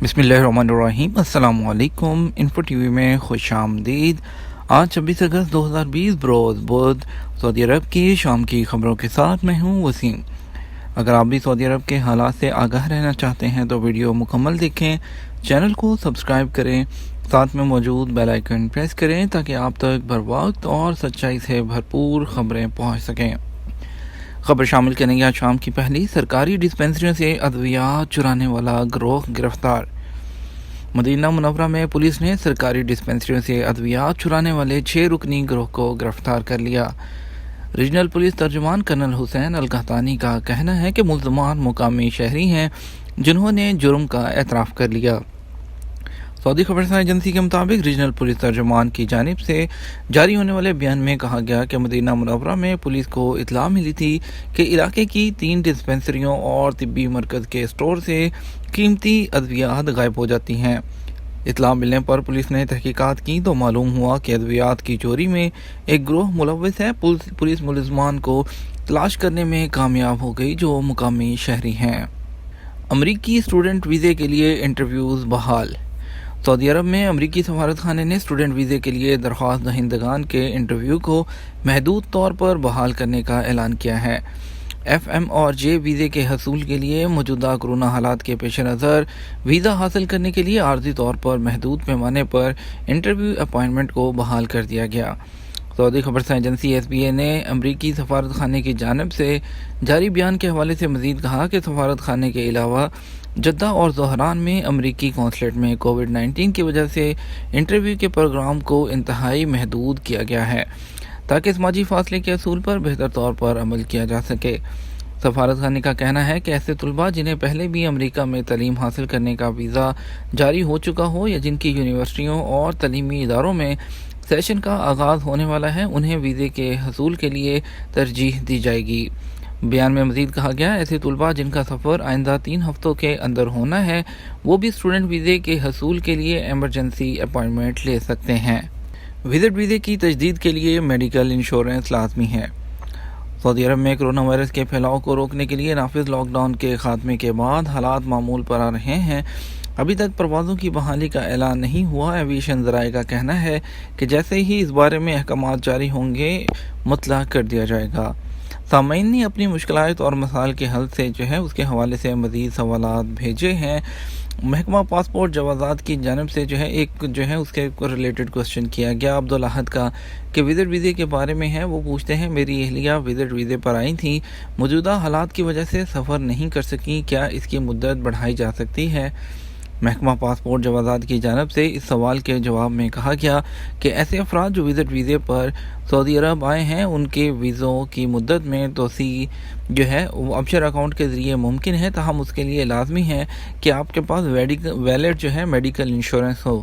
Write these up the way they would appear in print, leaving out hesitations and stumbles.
بسم اللہ الرحمن الرحیم۔ السلام علیکم۔ انفو ٹی وی میں خوش آمدید۔ آج 26 اگست 2020 بروز بدھ سعودی عرب کی شام کی خبروں کے ساتھ میں ہوں وسیم۔ اگر آپ بھی سعودی عرب کے حالات سے آگاہ رہنا چاہتے ہیں تو ویڈیو مکمل دیکھیں، چینل کو سبسکرائب کریں، ساتھ میں موجود بیل آئیکن پریس کریں تاکہ آپ تک بر وقت اور سچائی سے بھرپور خبریں پہنچ سکیں۔ خبر شامل کریں گے آج شام کی پہلی۔ سرکاری ڈسپنسریوں سے ادویات چرانے والا گروہ گرفتار۔ مدینہ منورہ میں پولیس نے سرکاری ڈسپنسریوں سے ادویات چرانے والے 6 رکنی گروہ کو گرفتار کر لیا۔ ریجنل پولیس ترجمان کرنل حسین القحطانی کا کہنا ہے کہ ملزمان مقامی شہری ہیں جنہوں نے جرم کا اعتراف کر لیا۔ سعودی خبرساں ایجنسی کے مطابق ریجنل پولیس ترجمان کی جانب سے جاری ہونے والے بیان میں کہا گیا کہ مدینہ منورہ میں پولیس کو اطلاع ملی تھی کہ علاقے کی 3 ڈسپنسریوں اور طبی مرکز کے اسٹور سے قیمتی ادویات غائب ہو جاتی ہیں۔ اطلاع ملنے پر پولیس نے تحقیقات کی تو معلوم ہوا کہ ادویات کی چوری میں ایک گروہ ملوث ہے۔ پولیس ملزمان کو تلاش کرنے میں کامیاب ہو گئی جو مقامی شہری ہیں۔ امریکی اسٹوڈنٹ ویزے کے لیے انٹرویوز بحال۔ سعودی عرب میں امریکی سفارت خانے نے اسٹوڈنٹ ویزے کے لیے درخواست دہندگان کے انٹرویو کو محدود طور پر بحال کرنے کا اعلان کیا ہے۔ ایف ایم اور جے ویزے کے حصول کے لیے موجودہ کورونا حالات کے پیش نظر ویزا حاصل کرنے کے لیے عارضی طور پر محدود پیمانے پر انٹرویو اپائنٹمنٹ کو بحال کر دیا گیا۔ سعودی خبرساں ایجنسی ایس بی اے نے امریکی سفارت خانے کی جانب سے جاری بیان کے حوالے سے مزید کہا کہ سفارت خانے کے علاوہ جدہ اور زہران میں امریکی قونصلیٹ میں کووڈ-19 کی وجہ سے انٹرویو کے پروگرام کو انتہائی محدود کیا گیا ہے تاکہ سماجی فاصلے کے اصول پر بہتر طور پر عمل کیا جا سکے۔ سفارت خانے کا کہنا ہے کہ ایسے طلباء جنہیں پہلے بھی امریکہ میں تعلیم حاصل کرنے کا ویزا جاری ہو چکا ہو یا جن کی یونیورسٹیوں اور تعلیمی اداروں میں سیشن کا آغاز ہونے والا ہے انہیں ویزے کے حصول کے لیے ترجیح دی جائے گی۔ بیان میں مزید کہا گیا ایسے طلباء جن کا سفر آئندہ 3 ہفتوں کے اندر ہونا ہے وہ بھی اسٹوڈنٹ ویزے کے حصول کے لیے ایمرجنسی اپائنٹمنٹ لے سکتے ہیں۔ وزٹ ویزے کی تجدید کے لیے میڈیکل انشورنس لازمی ہے۔ سعودی عرب میں کرونا وائرس کے پھیلاؤ کو روکنے کے لیے نافذ لاک ڈاؤن کے خاتمے کے بعد حالات معمول پر آ رہے ہیں۔ ابھی تک پروازوں کی بحالی کا اعلان نہیں ہوا۔ ایویشن ذرائع کا کہنا ہے کہ جیسے ہی اس بارے میں احکامات جاری ہوں گے مطلع کر دیا جائے گا۔ سامعین نے اپنی مشکلات اور مسائل کے حل سے اس کے حوالے سے مزید سوالات بھیجے ہیں۔ محکمہ پاسپورٹ جوازات کی جانب سے ایک اس کے ریلیٹڈ کوسچن کیا گیا عبدالاحد کا کہ وزٹ ویزے کے بارے میں ہے۔ وہ پوچھتے ہیں میری اہلیہ وزٹ ویزے پر آئی تھی، موجودہ حالات کی وجہ سے سفر نہیں کر سکی، کیا اس کی مدت بڑھائی جا سکتی ہے؟ محکمہ پاسپورٹ جوازات کی جانب سے اس سوال کے جواب میں کہا گیا کہ ایسے افراد جو وزٹ ویزے پر سعودی عرب آئے ہیں ان کے ویزوں کی مدت میں توسیع وہ ابشر اکاؤنٹ کے ذریعے ممکن ہے، تاہم اس کے لیے لازمی ہے کہ آپ کے پاس ویلڈ میڈیکل انشورنس ہو۔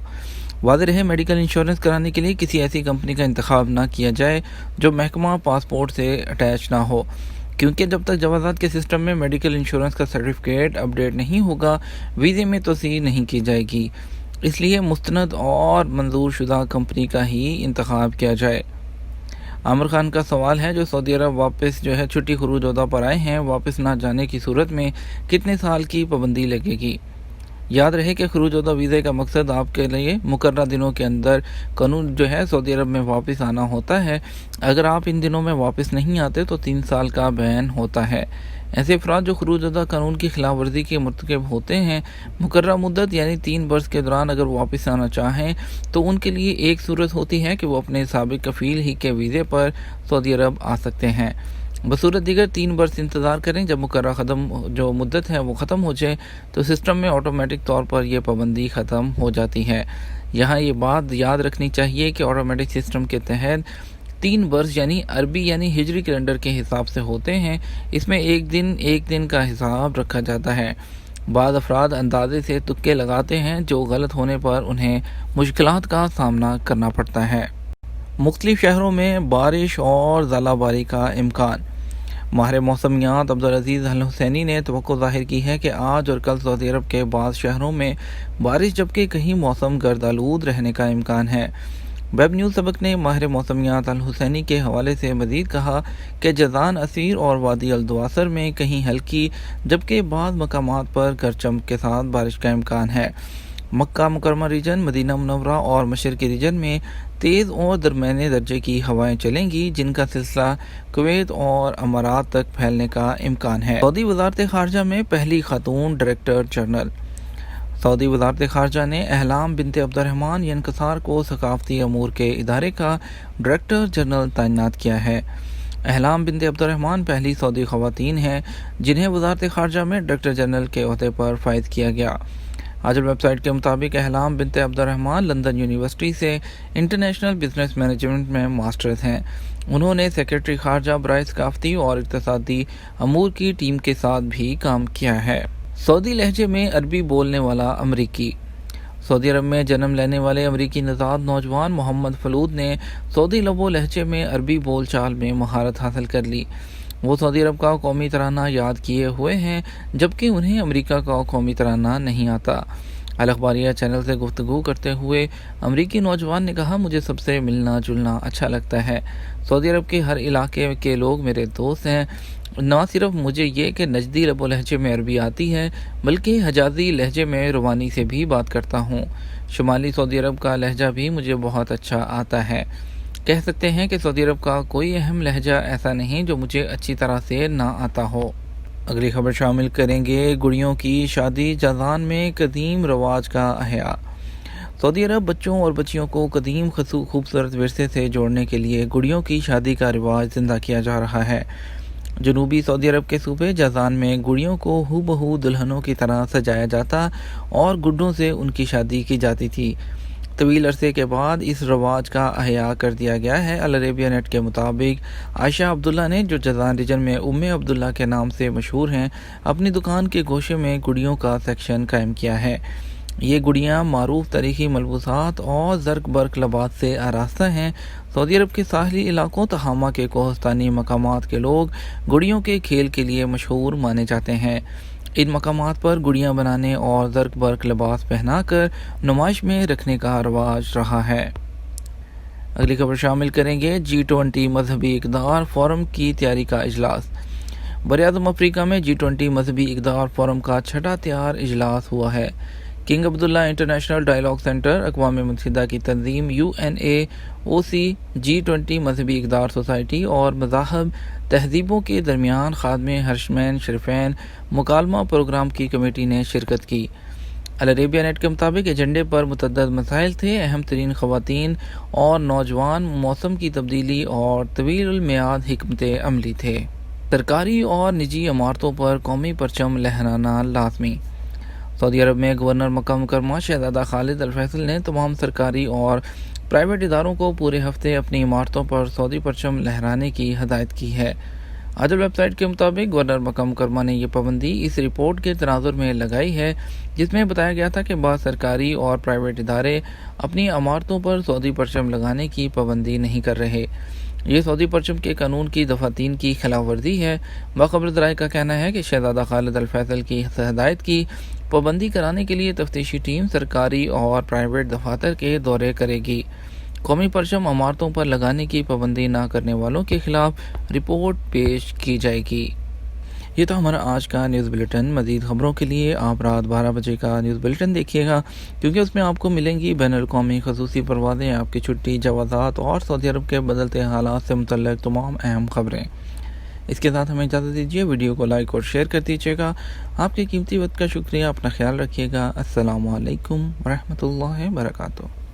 واضح رہے میڈیکل انشورنس کرانے کے لیے کسی ایسی کمپنی کا انتخاب نہ کیا جائے جو محکمہ پاسپورٹ سے اٹیچ نہ ہو، کیونکہ جب تک جوازات کے سسٹم میں میڈیکل انشورنس کا سرٹیفکیٹ اپڈیٹ نہیں ہوگا ویزے میں توسیع نہیں کی جائے گی۔ اس لیے مستند اور منظور شدہ کمپنی کا ہی انتخاب کیا جائے۔ عامر خان کا سوال ہے جو سعودی عرب واپس چھٹی خروج عہدہ پر آئے ہیں، واپس نہ جانے کی صورت میں کتنے سال کی پابندی لگے گی؟ یاد رہے کہ خروج عہدہ ویزے کا مقصد آپ کے لیے مقررہ دنوں کے اندر قانون سعودی عرب میں واپس آنا ہوتا ہے۔ اگر آپ ان دنوں میں واپس نہیں آتے تو 3 سال کا بین ہوتا ہے۔ ایسے افراد جو خروج عہدہ قانون کی خلاف ورزی کے مرتکب ہوتے ہیں مقررہ مدت یعنی 3 برس کے دوران اگر واپس آنا چاہیں تو ان کے لیے ایک صورت ہوتی ہے کہ وہ اپنے سابق کفیل ہی کے ویزے پر سعودی عرب آ سکتے ہیں، بصورت دیگر 3 برس انتظار کریں۔ جب مقررہ مدت ہے وہ ختم ہو جائے تو سسٹم میں آٹومیٹک طور پر یہ پابندی ختم ہو جاتی ہے۔ یہاں یہ بات یاد رکھنی چاہیے کہ آٹومیٹک سسٹم کے تحت 3 برس عربی ہجری کیلنڈر کے حساب سے ہوتے ہیں۔ اس میں ایک دن کا حساب رکھا جاتا ہے۔ بعض افراد اندازے سے تکے لگاتے ہیں جو غلط ہونے پر انہیں مشکلات کا سامنا کرنا پڑتا ہے۔ مختلف شہروں میں بارش اور ژالہ باری کا امکان۔ ماہر موسمیات عبدالعزیز الحسینی نے توقع ظاہر کی ہے کہ آج اور کل سعودی عرب کے بعض شہروں میں بارش جبکہ کہیں موسم گرد آلود رہنے کا امکان ہے۔ ویب نیوز سبق نے ماہر موسمیات الحسینی کے حوالے سے مزید کہا کہ جازان، اسیر اور وادی الدواسر میں کہیں ہلکی جبکہ بعض مقامات پر گرج چمک کے ساتھ بارش کا امکان ہے۔ مکہ مکرمہ ریجن، مدینہ منورہ اور مشرقی ریجن میں تیز اور درمیانے درجے کی ہوائیں چلیں گی، جن کا سلسلہ کویت اور امارات تک پھیلنے کا امکان ہے۔ سعودی وزارت خارجہ میں پہلی خاتون ڈائریکٹر جنرل۔ سعودی وزارت خارجہ نے احلام بنت عبدالرحمن ینکسار کو ثقافتی امور کے ادارے کا ڈائریکٹر جنرل تعینات کیا ہے۔ احلام بنت عبدالرحمن پہلی سعودی خواتین ہیں جنہیں وزارت خارجہ میں ڈائریکٹر جنرل کے عہدے پر فائز کیا گیا۔ آج ویب سائٹ کے مطابق احلام بنت عبدالرحمن لندن یونیورسٹی سے انٹرنیشنل بزنس مینجمنٹ میں ماسٹرز ہیں۔ انہوں نے سیکرٹری خارجہ برائے ثقافتی اور اقتصادی امور کی ٹیم کے ساتھ بھی کام کیا ہے۔ سعودی لہجے میں عربی بولنے والا امریکی۔ سعودی عرب میں جنم لینے والے امریکی نژاد نوجوان محمد فلود نے سعودی لب و لہجے میں عربی بول چال میں مہارت حاصل کر لی۔ وہ سعودی عرب کا قومی ترانہ یاد کیے ہوئے ہیں جبکہ انہیں امریکہ کا قومی ترانہ نہیں آتا۔ الاخباریہ چینل سے گفتگو کرتے ہوئے امریکی نوجوان نے کہا، مجھے سب سے ملنا جلنا اچھا لگتا ہے۔ سعودی عرب کے ہر علاقے کے لوگ میرے دوست ہیں۔ نہ صرف مجھے یہ کہ نجدی لب و لہجے میں عربی آتی ہے بلکہ حجازی لہجے میں روانی سے بھی بات کرتا ہوں۔ شمالی سعودی عرب کا لہجہ بھی مجھے بہت اچھا آتا ہے۔ کہہ سکتے ہیں کہ سعودی عرب کا کوئی اہم لہجہ ایسا نہیں جو مجھے اچھی طرح سے نہ آتا ہو۔ اگلی خبر شامل کریں گے گڑیوں کی شادی، جازان میں قدیم رواج کا احیاء۔ سعودی عرب بچوں اور بچیوں کو قدیم خوبصورت ورثے سے جوڑنے کے لیے گڑیوں کی شادی کا رواج زندہ کیا جا رہا ہے۔ جنوبی سعودی عرب کے صوبے جازان میں گڑیوں کو ہو بہو دلہنوں کی طرح سجایا جاتا اور گڈوں سے ان کی شادی کی جاتی تھی۔ طویل عرصے کے بعد اس رواج کا احیاء کر دیا گیا ہے۔ العربیہ نیٹ کے مطابق عائشہ عبداللہ نے، جو جازان ریجن میں عبداللہ کے نام سے مشہور ہیں، اپنی دکان کے گوشے میں گڑیوں کا سیکشن قائم کیا ہے۔ یہ گڑیاں معروف تاریخی ملبوسات اور زرق برق لباس سے آراستہ ہیں۔ سعودی عرب کے ساحلی علاقوں تہامہ کے کوہستانی مقامات کے لوگ گڑیوں کے کھیل کے لیے مشہور مانے جاتے ہیں۔ ان مقامات پر گڑیاں بنانے اور زرق برق لباس پہنا کر نمائش میں رکھنے کا رواج رہا ہے۔ اگلی خبر شامل کریں گے G20 مذہبی اقدار فورم کی تیاری کا اجلاس۔ براعظم افریقہ میں G20 مذہبی اقدار فورم کا چھٹا تیار اجلاس ہوا ہے۔ کنگ عبداللہ انٹرنیشنل ڈائیلاگ سینٹر، اقوام متحدہ کی تنظیم UNAOC، G20 مذہبی اقدار سوسائٹی اور مذاہب تہذیبوں کے درمیان خادم حرمین شریفین مکالمہ پروگرام کی کمیٹی نے شرکت کی۔ العربیہ نیٹ کے مطابق ایجنڈے پر متعدد مسائل تھے۔ اہم ترین خواتین اور نوجوان، موسم کی تبدیلی اور طویل المیعاد حکمت عملی تھے۔ سرکاری اور نجی عمارتوں پر قومی پرچم لہرانا لازمی۔ سعودی عرب میں گورنر مکہ مکرمہ شہزادہ خالد الفیصل نے تمام سرکاری اور پرائیویٹ اداروں کو پورے ہفتے اپنی عمارتوں پر سعودی پرچم لہرانے کی ہدایت کی ہے۔ عدل ویب سائٹ کے مطابق گورنر مکہ مکرمہ نے یہ پابندی اس رپورٹ کے تناظر میں لگائی ہے جس میں بتایا گیا تھا کہ بعض سرکاری اور پرائیویٹ ادارے اپنی عمارتوں پر سعودی پرچم لگانے کی پابندی نہیں کر رہے۔ یہ سعودی پرچم کے قانون کی دفعہ 3 کی خلاف ورزی ہے۔ باخبر ذرائع کا کہنا ہے کہ شہزادہ خالد الفیصل کی ہدایت کی پابندی کرانے کے لیے تفتیشی ٹیم سرکاری اور پرائیویٹ دفاتر کے دورے کرے گی۔ قومی پرچم عمارتوں پر لگانے کی پابندی نہ کرنے والوں کے خلاف رپورٹ پیش کی جائے گی۔ یہ تو ہمارا آج کا نیوز بلیٹن۔ مزید خبروں کے لیے آپ رات 12 بجے کا نیوز بلیٹن دیکھیے گا، کیونکہ اس میں آپ کو ملیں گی بین الاقوامی خصوصی پروازیں، آپ کی چھٹی، جوازات اور سعودی عرب کے بدلتے حالات سے متعلق تمام اہم خبریں۔ اس کے ساتھ ہمیں اجازت دیجیے، ویڈیو کو لائک اور شیئر کر دیجیے گا۔ آپ کے قیمتی وقت کا شکریہ، اپنا خیال رکھیے گا۔ السلام علیکم ورحمۃ اللہ وبرکاتہ۔